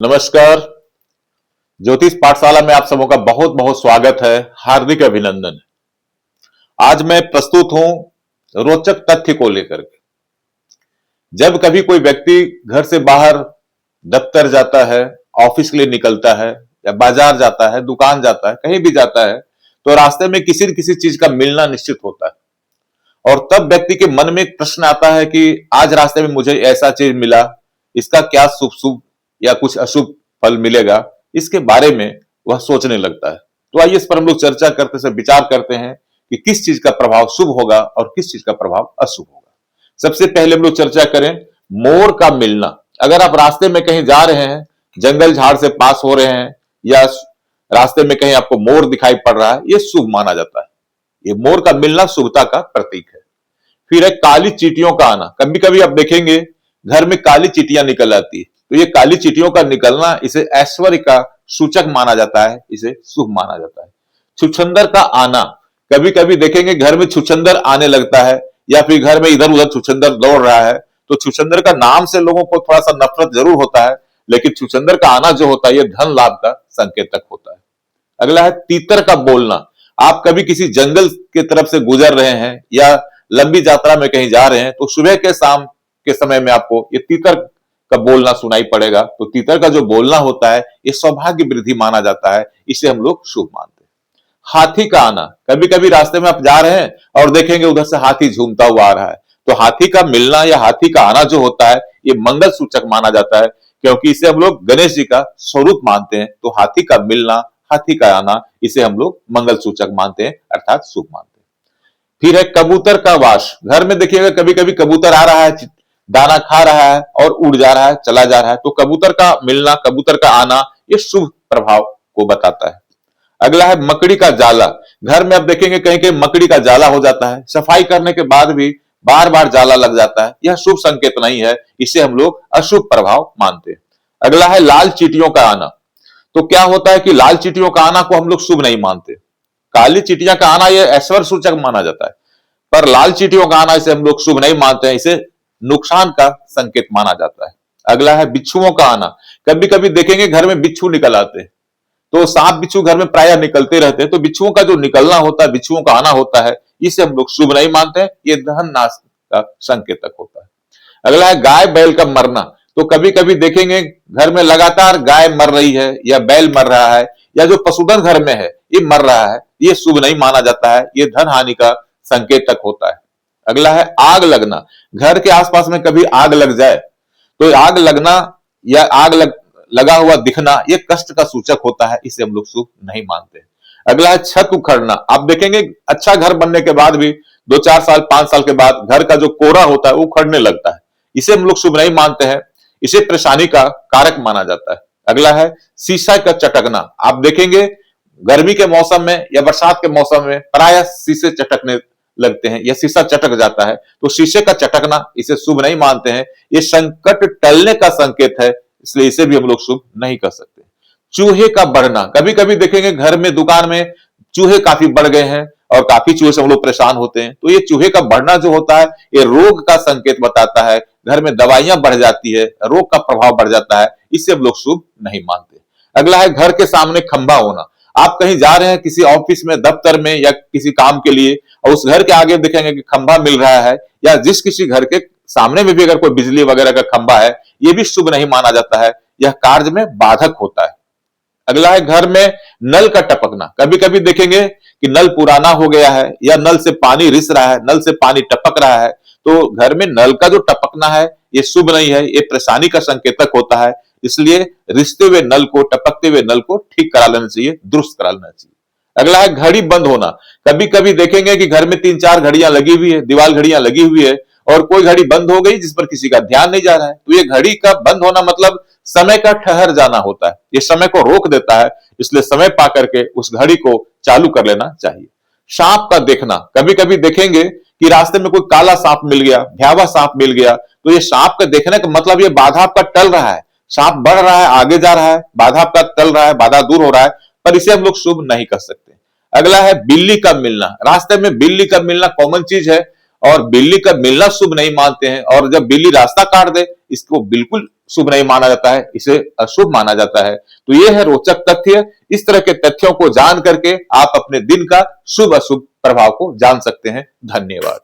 नमस्कार। ज्योतिष पाठशाला में आप सबों का बहुत बहुत स्वागत है, हार्दिक अभिनंदन। आज मैं प्रस्तुत हूं रोचक तथ्य को लेकर के। जब कभी कोई व्यक्ति घर से बाहर दफ्तर जाता है, ऑफिस के लिए निकलता है या बाजार जाता है, दुकान जाता है, कहीं भी जाता है, तो रास्ते में किसी न किसी चीज का मिलना निश्चित होता है। और तब व्यक्ति के मन में एक प्रश्न आता है कि आज रास्ते में मुझे ऐसा चीज मिला, इसका क्या शुभ शुभ या कुछ अशुभ फल मिलेगा, इसके बारे में वह सोचने लगता है। तो आइए इस पर हम लोग चर्चा करते से विचार करते हैं कि किस चीज का प्रभाव शुभ होगा और किस चीज का प्रभाव अशुभ होगा। सबसे पहले हम लोग चर्चा करें मोर का मिलना। अगर आप रास्ते में कहीं जा रहे हैं, जंगल झाड़ से पास हो रहे हैं या रास्ते में कहीं आपको मोर दिखाई पड़ रहा है, यह शुभ माना जाता है। ये मोर का मिलना शुभता का प्रतीक है। फिर है काली चींटियों का आना। कभी कभी आप देखेंगे घर में काली चींटियां निकल आती है, तो ये काली चींटियों का निकलना इसे ऐश्वर्य का सूचक माना जाता है, इसे शुभ माना जाता है। छुछंदर का आना। कभी कभी देखेंगे घर में छुछंदर आने लगता है या फिर घर में इधर उधर छुछंदर दौड़ रहा है, तो छुछंदर का नाम से लोगों को थोड़ा सा नफरत जरूर होता है, लेकिन छुछंदर का आना जो होता है यह धन लाभ का संकेतक होता है। अगला है तीतर का बोलना। आप कभी किसी जंगल की तरफ से गुजर रहे हैं या लंबी यात्रा में कहीं जा रहे हैं, तो सुबह के शाम के समय में आपको ये तीतर का बोलना सुनाई पड़ेगा। तो तीतर का जो बोलना होता है ये सौभाग्य वृद्धि माना जाता है, इसे हम लोग शुभ मानते हैं। हाथी का आना। कभी कभी रास्ते में आप जा रहे हैं और देखेंगे उधर से हाथी झूमता हुआ आ रहा है, तो हाथी का मिलना या हाथी का आना जो होता है ये मंगल सूचक माना जाता है, क्योंकि इसे हम लोग गणेश जी का स्वरूप मानते हैं। तो हाथी का मिलना, हाथी का आना, इसे हम लोग मंगल सूचक मानते हैं, अर्थात शुभ मानते हैं। फिर है कबूतर का वास। घर में देखिएगा कभी कभी कबूतर आ रहा है, दाना खा रहा है और उड़ जा रहा है, चला जा रहा है, तो कबूतर का मिलना, कबूतर का आना, ये शुभ प्रभाव को बताता है। अगला है मकड़ी का जाला। घर में आप देखेंगे कहीं कहीं मकड़ी का जाला हो जाता है, सफाई करने के बाद भी बार बार जाला लग जाता है, यह शुभ संकेत नहीं है, इसे हम लोग अशुभ प्रभाव मानते हैं। अगला है लाल चींटियों का आना। तो क्या होता है कि लाल चींटियों का आना को हम लोग शुभ नहीं मानते। काली चींटियां का आना यह ऐश्वर्य सूचक माना जाता है, पर लाल चींटियों का आना इसे हम लोग शुभ नहीं मानते हैं, इसे नुकसान का संकेत माना जाता है। अगला है बिच्छुओं का आना। कभी कभी देखेंगे घर में बिच्छू निकल आते हैं, तो सांप बिच्छू घर में प्रायः निकलते रहते हैं, तो बिच्छुओं का जो निकलना होता है, बिच्छुओं का आना होता है, इसे हम लोग शुभ नहीं मानते हैं, ये धन नाश का संकेतक होता है। अगला है गाय बैल का मरना। तो कभी कभी देखेंगे घर में लगातार गाय मर रही है या बैल मर रहा है या जो पशुधन घर में है ये मर रहा है, ये शुभ नहीं माना जाता है, ये धन हानि का संकेतक होता है। अगला है आग लगना। घर के आसपास में कभी आग लग जाए तो आग लगना या लगा हुआ दिखना ये कष्ट का सूचक होता है, इसे हम लोग शुभ नहीं मानते। अगला है छत उखड़ना। आप देखेंगे अच्छा घर बनने के बाद भी 2-4 साल 5 साल के बाद घर का जो कोरा होता है वो उखड़ने लगता है, इसे हम लोग शुभ नहीं मानते हैं, इसे परेशानी का कारक माना जाता है। अगला है शीशा का चटकना। आप देखेंगे गर्मी के मौसम में या बरसात के मौसम में प्रायः शीशे चटकने लगते हैं या शीशा चटक जाता है, तो शीशे का चटकना इसे शुभ नहीं मानते हैं, ये संकट टलने का संकेत है, इसलिए इसे भी हम लोग शुभ नहीं कर सकते। चूहे का बढ़ना। कभी कभी देखेंगे घर में दुकान में चूहे काफी बढ़ गए हैं और काफी चूहे से हम लोग परेशान होते हैं, तो ये चूहे का बढ़ना जो होता है ये रोग का संकेत बताता है, घर में दवाइयां बढ़ जाती है, रोग का प्रभाव बढ़ जाता है, इसे हम लोग शुभ नहीं मानते। अगला है घर के सामने खंभा होना। आप कहीं जा रहे हैं किसी ऑफिस में, दफ्तर में या किसी काम के लिए, और उस घर के आगे देखेंगे कि खंभा मिल रहा है या जिस किसी घर के सामने में भी अगर कोई बिजली वगैरह का खंभा है, यह भी शुभ नहीं माना जाता है, यह कार्य में बाधक होता है। अगला है घर में नल का टपकना। कभी कभी देखेंगे कि नल पुराना हो गया है या नल से पानी रिस रहा है, नल से पानी टपक रहा है, तो घर में नल का जो टपकना है ये शुभ नहीं है, ये परेशानी का संकेतक होता है, इसलिए रिसते हुए नल को, टपकते हुए नल को ठीक करा लेना चाहिए, दुरुस्त करा लेना चाहिए। अगला है घड़ी बंद होना। कभी कभी देखेंगे कि घर में 3-4 घड़ियां लगी हुई है, दीवार घड़ियां लगी हुई है, और कोई घड़ी बंद हो गई जिस पर किसी का ध्यान नहीं जा रहा है, तो ये घड़ी का बंद होना मतलब समय का ठहर जाना होता है, ये समय को रोक देता है, इसलिए समय पा करके उस घड़ी को चालू कर लेना चाहिए। सांप का देखना। कभी कभी देखेंगे कि रास्ते में कोई काला सांप मिल गया, भयावह सांप मिल गया, तो ये सांप का देखने का मतलब ये बाधा आपका टल रहा है, सांप बढ़ रहा है, आगे जा रहा है, बाधा आपका टल रहा है, बाधा दूर हो रहा है, पर इसे हम लोग शुभ नहीं कर सकते। अगला है बिल्ली का मिलना। रास्ते में बिल्ली का मिलना कॉमन चीज है, और बिल्ली का मिलना शुभ नहीं मानते हैं, और जब बिल्ली रास्ता काट दे इसको बिल्कुल शुभ नहीं माना जाता है, इसे अशुभ माना जाता है। तो ये है रोचक तथ्य। इस तरह के तथ्यों को जान करके आप अपने दिन का शुभ अशुभ प्रभाव को जान सकते हैं। धन्यवाद।